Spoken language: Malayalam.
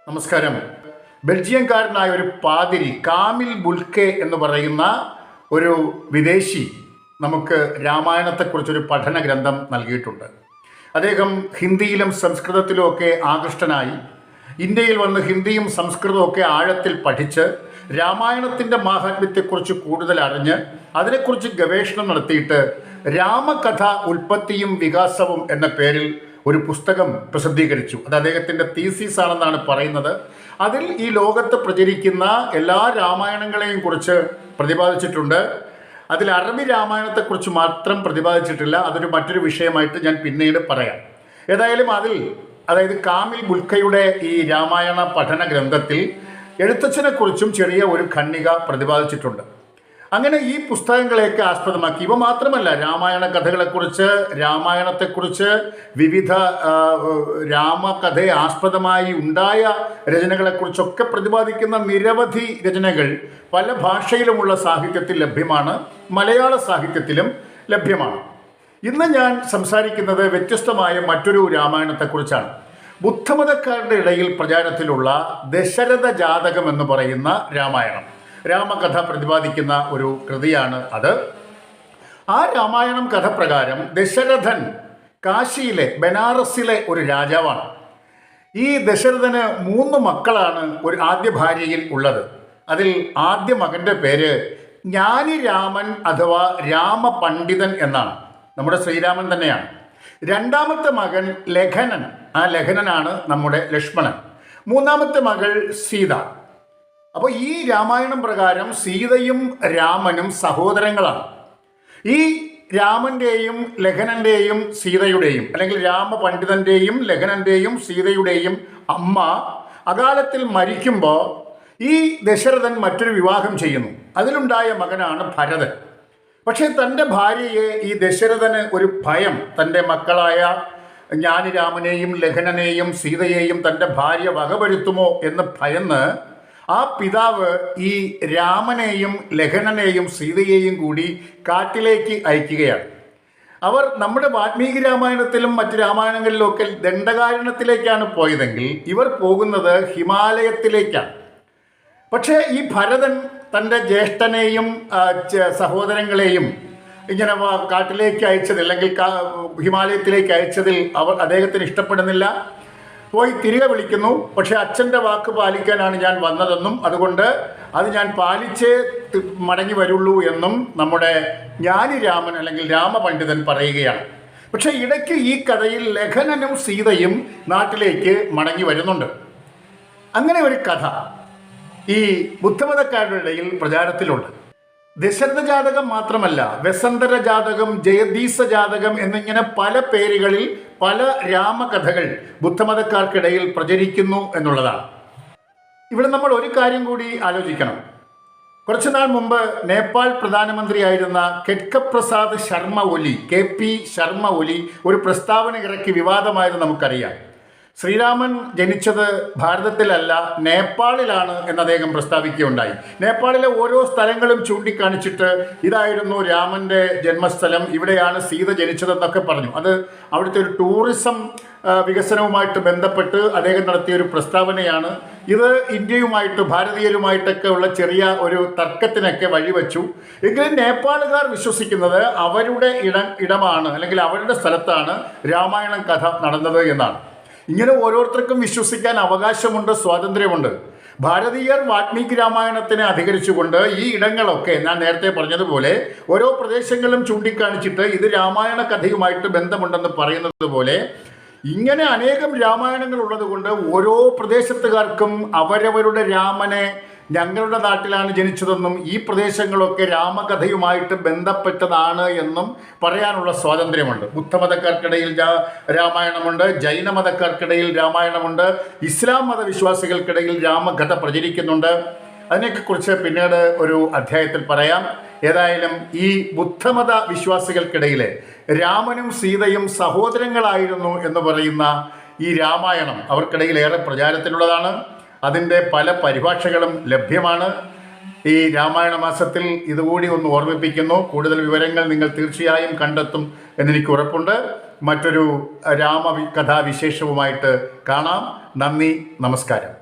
നമസ്കാരം. ബെൽജിയംകാരനായ ഒരു പാതിരി കാമിൽ ബുൽക്കെ എന്ന് പറയുന്ന ഒരു വിദേശി നമുക്ക് രാമായണത്തെക്കുറിച്ചൊരു പഠന ഗ്രന്ഥം നൽകിയിട്ടുണ്ട്. അദ്ദേഹം ഹിന്ദിയിലും സംസ്കൃതത്തിലും ഒക്കെ ആകൃഷ്ടനായി ഇന്ത്യയിൽ വന്ന് ഹിന്ദിയും സംസ്കൃതവും ഒക്കെ ആഴത്തിൽ പഠിച്ച് രാമായണത്തിൻ്റെ മാഹാത്മ്യത്തെക്കുറിച്ച് കൂടുതൽ അറിഞ്ഞ് അതിനെക്കുറിച്ച് ഗവേഷണം നടത്തിയിട്ട് രാമകഥ ഉൽപ്പത്തിയും വികാസവും എന്ന പേരിൽ ഒരു പുസ്തകം പ്രസിദ്ധീകരിച്ചു. അത് അദ്ദേഹത്തിൻ്റെ തീസീസ് ആണെന്നാണ് പറയുന്നത്. അതിൽ ഈ ലോകത്ത് പ്രചരിക്കുന്ന എല്ലാ രാമായണങ്ങളെയും കുറിച്ച് പ്രതിപാദിച്ചിട്ടുണ്ട്. അതിൽ അറബി രാമായണത്തെക്കുറിച്ച് മാത്രം പ്രതിപാദിച്ചിട്ടില്ല. അതൊരു മറ്റൊരു വിഷയമായിട്ട് ഞാൻ പിന്നീട് പറയാം. ഏതായാലും അതായത് കാമിൽ ബുൽക്കയുടെ ഈ രാമായണ പഠന ഗ്രന്ഥത്തിൽ എഴുത്തച്ഛനെക്കുറിച്ചും ചെറിയ ഒരു ഖണ്ഡിക പ്രതിപാദിച്ചിട്ടുണ്ട്. അങ്ങനെ ഈ പുസ്തകങ്ങളെയൊക്കെ ആസ്പദമാക്കി ഇവ മാത്രമല്ല, രാമായണ കഥകളെക്കുറിച്ച്, രാമായണത്തെക്കുറിച്ച്, വിവിധ രാമകഥയെ ആസ്പദമായി ഉണ്ടായ രചനകളെക്കുറിച്ചൊക്കെ പ്രതിപാദിക്കുന്ന നിരവധി രചനകൾ പല ഭാഷയിലുമുള്ള സാഹിത്യത്തിൽ ലഭ്യമാണ്, മലയാള സാഹിത്യത്തിലും ലഭ്യമാണ്. ഇന്ന് ഞാൻ സംസാരിക്കുന്നത് വ്യത്യസ്തമായ മറ്റൊരു രാമായണത്തെക്കുറിച്ചാണ്. ബുദ്ധമതക്കാരുടെ ഇടയിൽ പ്രചാരത്തിലുള്ള ദശരഥ ജാതകം എന്ന് പറയുന്ന രാമായണം, രാമകഥ പ്രതിപാദിക്കുന്ന ഒരു കൃതിയാണ് അത്. ആ രാമായണം കഥ പ്രകാരം ദശരഥൻ കാശിയിലെ ബനാറസിലെ ഒരു രാജാവാണ്. ഈ ദശരഥന് 3 മക്കളാണ് ഒരു ആദ്യ ഭാര്യയിൽ ഉള്ളത്. അതിൽ ആദ്യ മകൻ്റെ പേര് ജ്ഞാനിരാമൻ അഥവാ രാമപണ്ഡിതൻ എന്നാണ്. നമ്മുടെ ശ്രീരാമൻ തന്നെയാണ്. രണ്ടാമത്തെ മകൻ ലഖനൻ, ആ ലഖനനാണ് നമ്മുടെ ലക്ഷ്മണൻ. മൂന്നാമത്തെ മകൾ സീത. അപ്പോൾ ഈ രാമായണം പ്രകാരം സീതയും രാമനും സഹോദരങ്ങളാണ്. ഈ രാമൻ്റെയും ലഖനൻ്റെയും സീതയുടെയും, അല്ലെങ്കിൽ രാമപണ്ഡിതൻ്റെയും ലഖനൻ്റെയും സീതയുടെയും അമ്മ അകാലത്തിൽ മരിക്കുമ്പോൾ ഈ ദശരഥൻ മറ്റൊരു വിവാഹം ചെയ്യുന്നു. അതിലുണ്ടായ മകനാണ് ഭരതൻ. പക്ഷേ തൻ്റെ ഭാര്യയെ ഈ ദശരഥന് ഒരു ഭയം, തൻ്റെ മക്കളായ ജ്ഞാനിരാമനെയും ലഖനനെയും സീതയെയും തൻ്റെ ഭാര്യ വകവരുത്തുമോ എന്ന് ഭയന്ന് ആ പിതാവ് ഈ രാമനെയും ലഖനനെയും സീതയെയും കൂടി കാട്ടിലേക്ക് അയക്കുകയാണ്. അവർ നമ്മുടെ വാൽമീകി രാമായണത്തിലും മറ്റ് രാമായണങ്ങളിലൊക്കെ ദണ്ഡകാരണ്യത്തിലേക്കാണ് പോയതെങ്കിൽ ഇവർ പോകുന്നത് ഹിമാലയത്തിലേക്കാണ്. പക്ഷേ ഈ ഭരതൻ തൻ്റെ ജ്യേഷ്ഠനെയും സഹോദരങ്ങളെയും ഇങ്ങനെ കാട്ടിലേക്ക് അയച്ചത്, അല്ലെങ്കിൽ ഹിമാലയത്തിലേക്ക് അയച്ചതിൽ അദ്ദേഹത്തിന് ഇഷ്ടപ്പെടുന്നില്ല. പോയി തിരികെ വിളിക്കുന്നു. പക്ഷേ അച്ഛൻ്റെ വാക്ക് പാലിക്കാനാണ് ഞാൻ വന്നതെന്നും അതുകൊണ്ട് അത് ഞാൻ പാലിച്ചേ മടങ്ങി വരുള്ളൂ എന്നും നമ്മുടെ ജ്ഞാനിരാമൻ അല്ലെങ്കിൽ രാമപണ്ഡിതൻ പറയുകയാണ്. പക്ഷേ ഇടയ്ക്ക് ഈ കഥയിൽ ലഖനനും സീതയും നാട്ടിലേക്ക് മടങ്ങി വരുന്നുണ്ട്. അങ്ങനെ ഒരു കഥ ഈ ബുദ്ധമതക്കാരുടെ ഇടയിൽ പ്രചാരത്തിലുണ്ട്. ദശരഥ ജാതകം മാത്രമല്ല, വസന്തര ജാതകം, ജയദീസ ജാതകം എന്നിങ്ങനെ പല പേരുകളിൽ പല രാമകഥകൾ ബുദ്ധമതക്കാർക്കിടയിൽ പ്രചരിക്കുന്നു എന്നുള്ളതാണ്. ഇവിടെ നമ്മൾ ഒരു കാര്യം കൂടി ആലോചിക്കണം. കുറച്ചുനാൾ മുമ്പ് നേപ്പാൾ പ്രധാനമന്ത്രിയായിരുന്ന കെട്കപ്രസാദ് ശർമ്മ ഒലി, KP ശർമ്മ ഒലി ഒരു പ്രസ്താവന ഇറക്കി വിവാദമായത് നമുക്കറിയാം. ശ്രീരാമൻ ജനിച്ചത് ഭാരതത്തിലല്ല, നേപ്പാളിലാണ് എന്ന് അദ്ദേഹം പ്രസ്താവിക്കുകയുണ്ടായി. നേപ്പാളിലെ ഓരോ സ്ഥലങ്ങളും ചൂണ്ടിക്കാണിച്ചിട്ട് ഇതായിരുന്നു രാമൻ്റെ ജന്മസ്ഥലം, ഇവിടെയാണ് സീത ജനിച്ചതെന്നൊക്കെ പറഞ്ഞു. അത് അവിടുത്തെ ഒരു ടൂറിസം വികസനവുമായിട്ട് ബന്ധപ്പെട്ട് അദ്ദേഹം നടത്തിയൊരു പ്രസ്താവനയാണ്. ഇത് ഇന്ത്യയുമായിട്ട്, ഭാരതീയരുമായിട്ടൊക്കെ ഉള്ള ചെറിയ ഒരു തർക്കത്തിനൊക്കെ വഴിവെച്ചു. എങ്കിലും നേപ്പാളുകാർ വിശ്വസിക്കുന്നത് അവരുടെ ഇടമാണ്, അല്ലെങ്കിൽ അവരുടെ സ്ഥലത്താണ് രാമായണം കഥ നടന്നത് എന്നാണ്. ഇങ്ങനെ ഓരോരുത്തർക്കും വിശ്വസിക്കാൻ അവകാശമുണ്ട്, സ്വാതന്ത്ര്യമുണ്ട്. ഭാരതീയർ വാൽമീകി രാമായണത്തിനെ അധികരിച്ചുകൊണ്ട് ഈ ഇടങ്ങളൊക്കെ ഞാൻ നേരത്തെ പറഞ്ഞതുപോലെ ഓരോ പ്രദേശങ്ങളും ചൂണ്ടിക്കാണിച്ചിട്ട് ഇത് രാമായണ കഥയുമായിട്ട് ബന്ധമുണ്ടെന്ന് പറയുന്നത് പോലെ ഇങ്ങനെ അനേകം രാമായണങ്ങൾ ഉള്ളതുകൊണ്ട് ഓരോ പ്രദേശത്തുകാർക്കും അവരവരുടെ രാമനെ ഞങ്ങളുടെ നാട്ടിലാണ് ജനിച്ചതെന്നും ഈ പ്രദേശങ്ങളൊക്കെ രാമകഥയുമായിട്ട് ബന്ധപ്പെട്ടതാണ് എന്നും പറയാനുള്ള സ്വാതന്ത്ര്യമുണ്ട്. ബുദ്ധമതക്കാർക്കിടയിൽ രാമായണമുണ്ട്, ജൈനമതക്കാർക്കിടയിൽ രാമായണമുണ്ട്, ഇസ്ലാം മതവിശ്വാസികൾക്കിടയിൽ രാമകഥ പ്രചരിക്കുന്നുണ്ട്. അതിനെക്കുറിച്ച് പിന്നീട് ഒരു അധ്യായത്തിൽ പറയാം. ഏതായാലും ഈ ബുദ്ധമത വിശ്വാസികൾക്കിടയിലെ രാമനും സീതയും സഹോദരങ്ങളായിരുന്നു എന്ന് പറയുന്ന ഈ രാമായണം അവർക്കിടയിൽ ഏറെ പ്രചാരത്തിലുള്ളതാണ്. അതിൻ്റെ പല പരിഭാഷകളും ലഭ്യമാണ്. ഈ രാമായണ മാസത്തിൽ ഇതുകൂടി ഒന്ന് ഓർമ്മിപ്പിക്കുന്നു. കൂടുതൽ വിവരങ്ങൾ നിങ്ങൾ തീർച്ചയായും കണ്ടെത്തും എന്നെനിക്ക് ഉറപ്പുണ്ട്. മറ്റൊരു രാമകഥാവിശേഷവുമായിട്ട് കാണാം. നന്ദി, നമസ്കാരം.